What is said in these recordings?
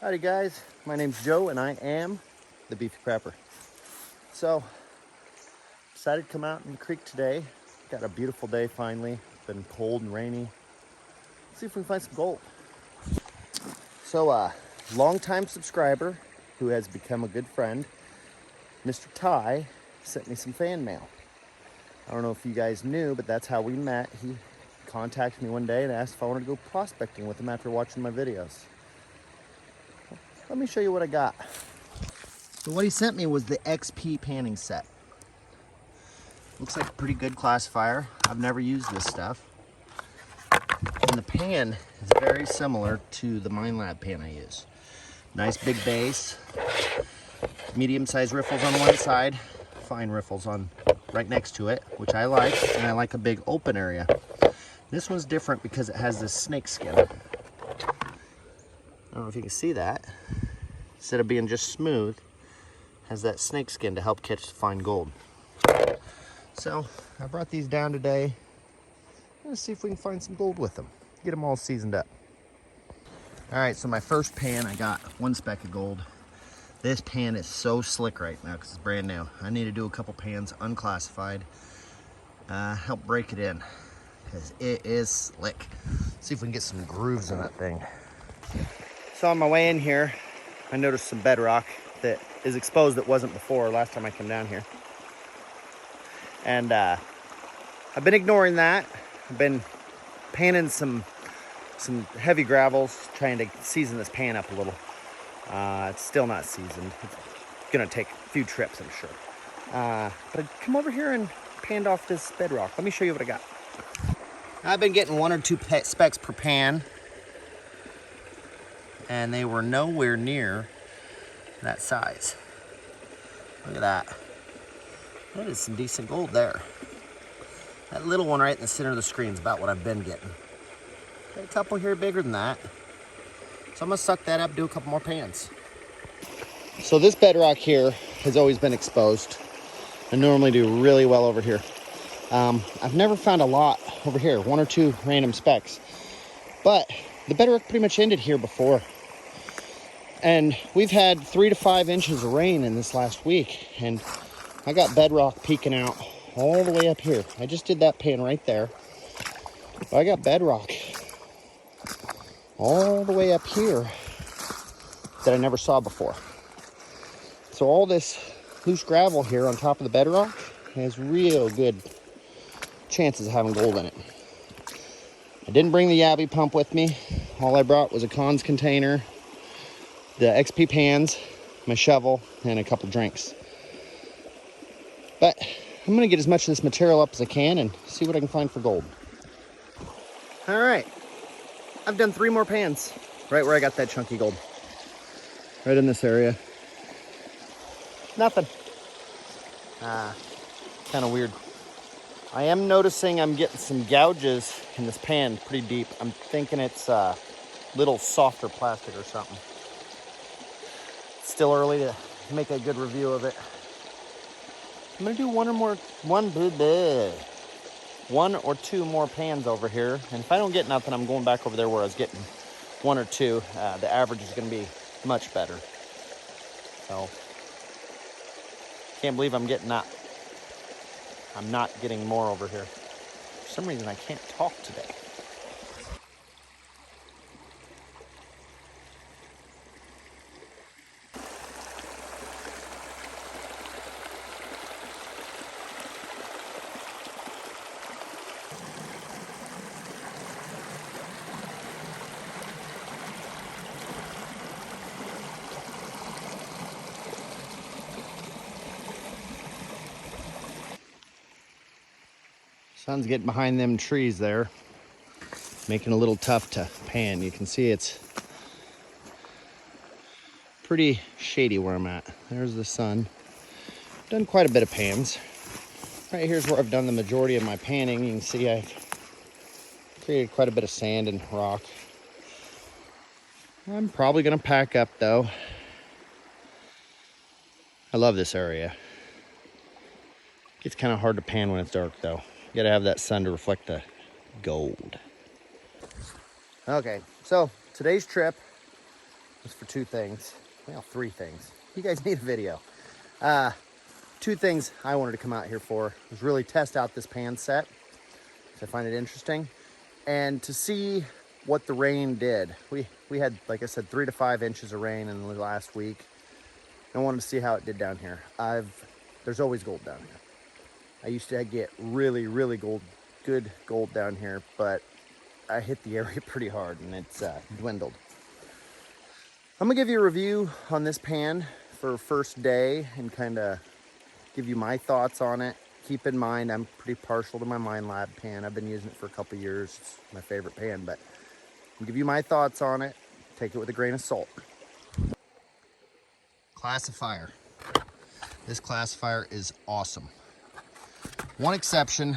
Howdy guys, my name's Joe and I am the Beefy Prepper. So, decided to come out in the creek today. Got a beautiful day finally. Been cold and rainy. Let's see if we can find some gold. So, longtime subscriber who has become a good friend, Mr. Ty, sent me some fan mail. I don't know if you guys knew, but that's how we met. He contacted me one day and asked if I wanted to go prospecting with him after watching my videos. Let me show you what I got. So what he sent me was the XP panning set. Looks like a pretty good classifier. I've never used this stuff. And the pan is very similar to the Minelab pan I use. Nice big base, medium-sized riffles on one side, fine riffles on right next to it, which I like, and I like a big open area. This one's different because it has this snake skin. I don't know if you can see that. Instead of being just smooth, has that snake skin to help catch the fine gold. So I brought these down today. Let's see if we can find some gold with them. Get them all seasoned up. All right, so my first pan, I got one speck of gold. This pan is so slick right now because it's brand new. I need to do a couple pans unclassified. Help break it in because it is slick. Let's see if we can get some grooves in that thing. So on my way in here, I noticed some bedrock that is exposed that wasn't before last time I came down here. And I've been ignoring that. I've been panning some heavy gravels, trying to season this pan up a little. It's still not seasoned. It's gonna take a few trips, I'm sure. But I come over here and panned off this bedrock. Let me show you what I got. I've been getting 1 or 2 specks per pan, and they were nowhere near that size. Look at that. That is some decent gold there. That little one right in the center of the screen is about what I've been getting. Got a couple here bigger than that. So I'm gonna suck that up, do a couple more pans. So this bedrock here has always been exposed. I normally do really well over here. I've never found a lot over here, 1 or 2 random specks. But the bedrock pretty much ended here before. And we've had 3 to 5 inches of rain in this last week. And I got bedrock peeking out all the way up here. I just did that pan right there. But I got bedrock all the way up here that I never saw before. So all this loose gravel here on top of the bedrock has real good chances of having gold in it. I didn't bring the Yabby pump with me. All I brought was a Cons container, the XP pans, my shovel, and a couple drinks. But I'm gonna get as much of this material up as I can and see what I can find for gold. All right, I've done 3 more pans right where I got that chunky gold. Right in this area. Nothing. Kind of weird. I am noticing I'm getting some gouges in this pan pretty deep. I'm thinking it's little softer plastic or something. It's still early to make a good review of it. I'm gonna do 1 or 2 more pans over here. And if I don't get nothing, I'm going back over there where I was getting 1 or 2. The average is gonna be much better. So, can't believe I'm getting that. I'm not getting more over here. For some reason, I can't talk today. Sun's getting behind them trees there, making it a little tough to pan. You can see it's pretty shady where I'm at. There's the sun. Done quite a bit of pans. Right here's where I've done the majority of my panning. You can see I've created quite a bit of sand and rock. I'm probably gonna pack up though. I love this area. It's kind of hard to pan when it's dark though. You gotta have that sun to reflect the gold. Okay, so today's trip was for two things. Well, three things. You guys need a video. Two things I wanted to come out here for was really test out this pan set, because I find it interesting, and to see what the rain did. We had, like I said, 3 to 5 inches of rain in the last week. I wanted to see how it did down here. There's always gold down here. I used to get really, really good gold down here, but I hit the area pretty hard and it's dwindled. I'm gonna give you a review on this pan for first day and kind of give you my thoughts on it. Keep in mind, I'm pretty partial to my Minelab pan. I've been using it for a couple years. It's my favorite pan, but I'll give you my thoughts on it. Take it with a grain of salt. Classifier. This classifier is awesome. One exception,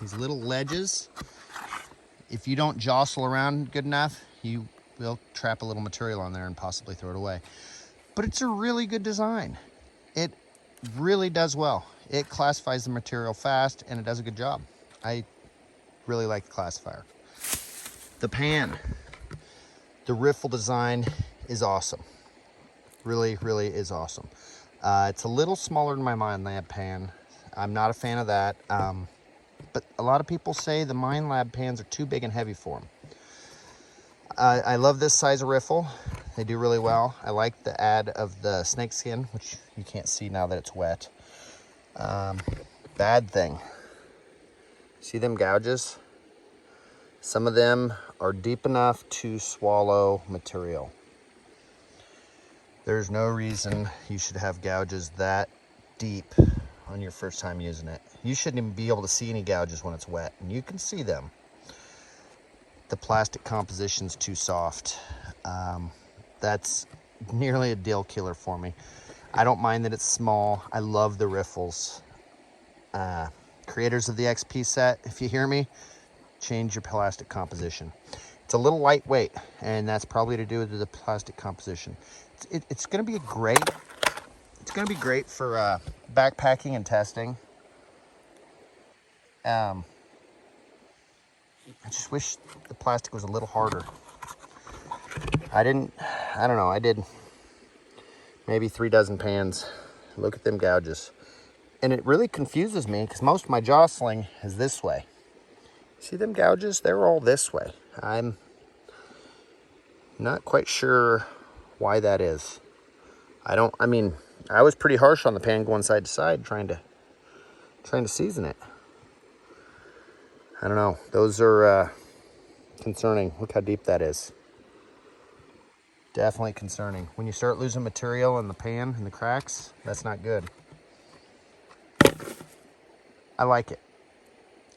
these little ledges. If you don't jostle around good enough, you will trap a little material on there and possibly throw it away. But it's a really good design. It really does well. It classifies the material fast and it does a good job. I really like the classifier. The pan, the riffle design is awesome. Really, really is awesome. It's a little smaller than my Minelab pan. I'm not a fan of that. But a lot of people say the Minelab pans are too big and heavy for them. I love this size of riffle. They do really well. I like the add of the snake skin, which you can't see now that it's wet. Bad thing. See them gouges? Some of them are deep enough to swallow material. There's no reason you should have gouges that deep on your first time using it. You shouldn't even be able to see any gouges when it's wet, and you can see them. The plastic composition's too soft. That's nearly a deal killer for me. I don't mind that it's small. I love the riffles. Creators of the XP set, if you hear me, change your plastic composition. It's a little lightweight, and that's probably to do with the plastic composition. It's going to be great. It's going to be great for backpacking and testing. I just wish the plastic was a little harder. I don't know, I did maybe 3 dozen pans. Look at them gouges. And it really confuses me because most of my jostling is this way. See them gouges? They're all this way. I'm not quite sure why that is. I mean, I was pretty harsh on the pan going side to side trying to season it. I don't know. Those are concerning. Look how deep that is. Definitely concerning. When you start losing material in the pan and the cracks, that's not good. I like it.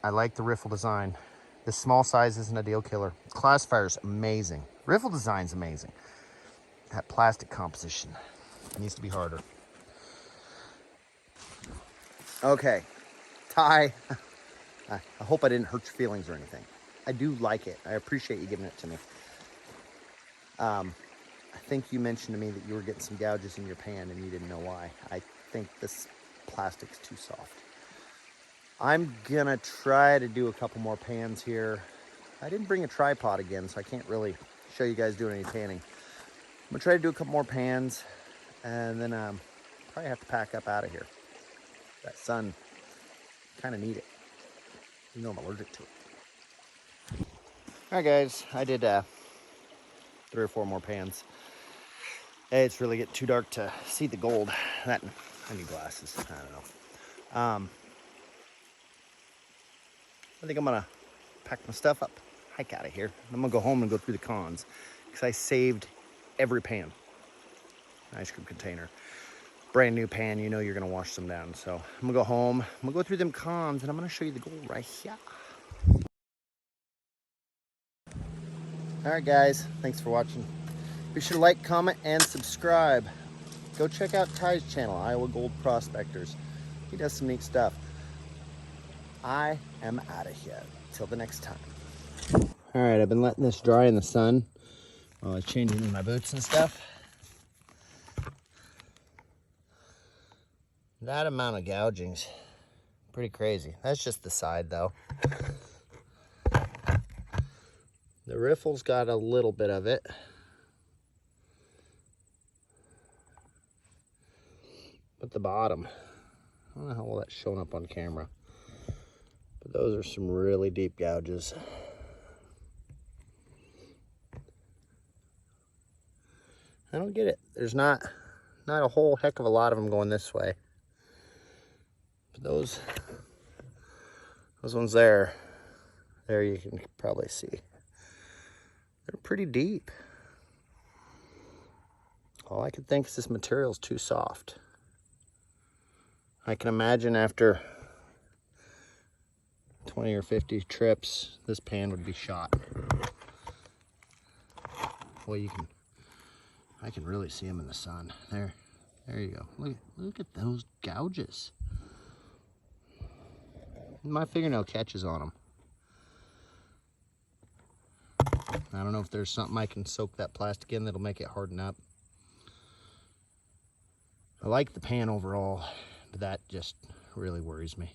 I like the riffle design. The small size isn't a deal killer. Classifier's amazing. Riffle design's amazing. That plastic composition needs to be harder. Okay, Ty. I hope I didn't hurt your feelings or anything. I do like it. I appreciate you giving it to me. I think you mentioned to me that you were getting some gouges in your pan and you didn't know why. I think this plastic's too soft. I'm gonna try to do a couple more pans here. I didn't bring a tripod again, so I can't really show you guys doing any panning. I'm gonna try to do a couple more pans and then probably have to pack up out of here. That sun, kind of need it. You know I'm allergic to it. All right, guys, I did 3 or 4 more pans. It's really getting too dark to see the gold. I need glasses. I don't know. I think I'm gonna pack my stuff up, hike out of here. I'm gonna go home and go through the cons because I saved every pan. Ice cream container. Brand new pan, you know you're gonna wash them down. So I'm gonna go home, I'm gonna go through them cons, and I'm gonna show you the gold right here. All right, guys, thanks for watching. Be sure to like, comment, and subscribe. Go check out Ty's channel, Iowa Gold Prospectors. He does some neat stuff. I am out of here. Till the next time. All right, I've been letting this dry in the sun while I was changing my boots and stuff. That amount of gouging's pretty crazy. That's just the side though. The riffle's got a little bit of it. But the bottom, I don't know how well that's showing up on camera, but those are some really deep gouges. I don't get it. There's not a whole heck of a lot of them going this way. But those ones there you can probably see. They're pretty deep. All I could think is this material's too soft. I can imagine after 20 or 50 trips, this pan would be shot. Well, I can really see them in the sun. There you go. Look at those gouges. My fingernail catches on them. I don't know if there's something I can soak that plastic in that'll make it harden up. I like the pan overall, but that just really worries me.